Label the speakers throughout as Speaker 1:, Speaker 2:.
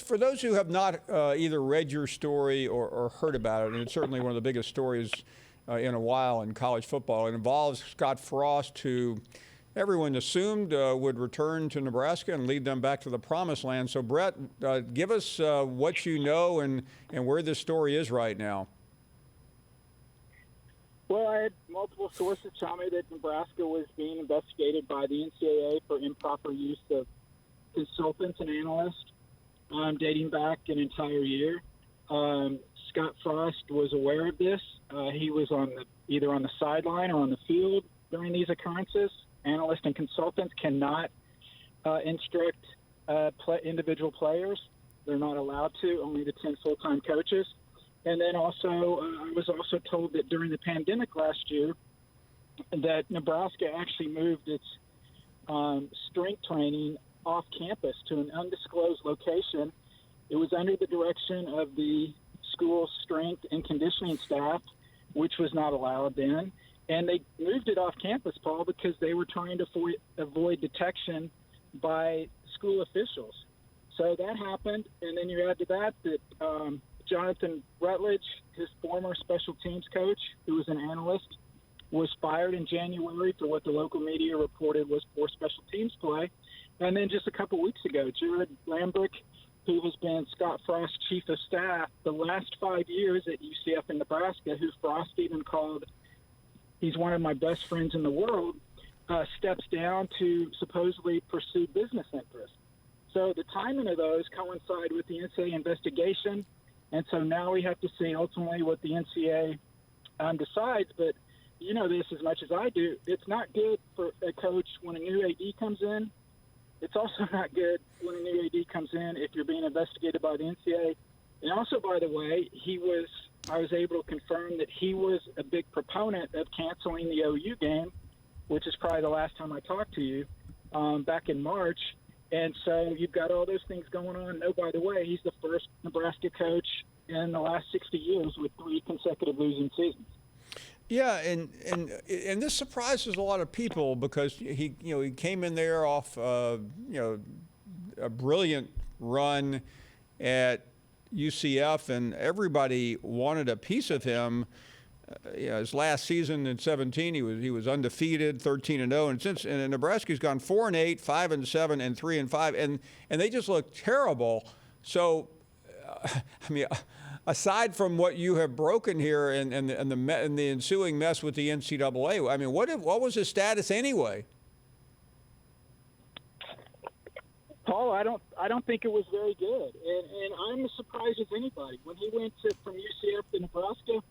Speaker 1: For those who have not either read your story or heard about it, and it's certainly one of the biggest stories in a while in college football, it involves Scott Frost, who everyone assumed would return to Nebraska and lead them back to the promised land. So, Brett, give us what you know and where this story is right now.
Speaker 2: Well, I had multiple sources tell me that Nebraska was being investigated by the NCAA for improper use of consultants and analysts dating back an entire year. Scott Frost was aware of this. He was either on the sideline or on the field during these occurrences. Analysts and consultants cannot instruct individual players. They're not allowed to, only the 10 full-time coaches. And then also, I was also told that during the pandemic last year that Nebraska actually moved its strength training off campus to an undisclosed location. It was under the direction of the school's strength and conditioning staff, which was not allowed then. And they moved it off campus, Paul, because they were trying to avoid detection by school officials. So that happened. And then you add to that Jonathan Rutledge, his former special teams coach, who was an analyst, was fired in January for what the local media reported was poor special teams play. And then just a couple weeks ago, Jared Lambrick, who has been Scott Frost's chief of staff the last 5 years at UCF in Nebraska, who Frost even called, he's one of my best friends in the world, steps down to supposedly pursue business interests. So the timing of those coincide with the NCAA investigation, and so now we have to see ultimately what the NCAA decides. But you know this as much as I do. It's not good for a coach when a new AD comes in. It's also not good when a new AD comes in if you're being investigated by the NCAA. And also, by the way, I was able to confirm that he was a big proponent of canceling the OU game, which is probably the last time I talked to you, back in March. And so you've got all those things going on. Oh, by the way, he's the first Nebraska coach in the last 60 years with 3 consecutive losing seasons.
Speaker 1: Yeah, and this surprises a lot of people because he came in there off a brilliant run at UCF, and everybody wanted a piece of him. His last season in 17, he was undefeated, 13-0, and since Nebraska's gone 4-8, 5-7, and 3-5, and they just look terrible. So, aside from what you have broken here and the ensuing mess with the NCAA, I mean, what was his status anyway?
Speaker 2: Paul, I don't think it was very good, and I'm as surprised as anybody. When he went from UCF to Nebraska,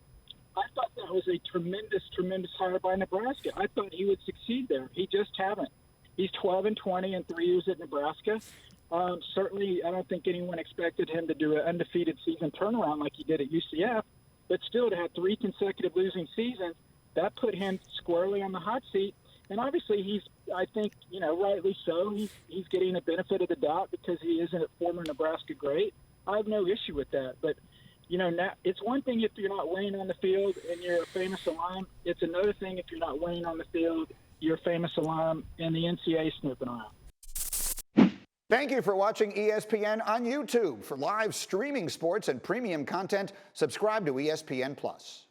Speaker 2: I thought that was a tremendous hire by Nebraska. I thought he would succeed there. He just haven't. He's 12-20 in 3 years at Nebraska. Certainly, I don't think anyone expected him to do an undefeated season turnaround like he did at UCF, but still to have 3 consecutive losing seasons, that put him squarely on the hot seat. And obviously, I think, rightly so, he's getting the benefit of the doubt because he isn't a former Nebraska great. I have no issue with that. But, now it's one thing if you're not winning on the field and you're a famous alum. It's another thing if you're not winning on the field, you're a famous alum, and the NCAA snooping around.
Speaker 3: Thank you for watching ESPN on YouTube. For live streaming sports and premium content, subscribe to ESPN+.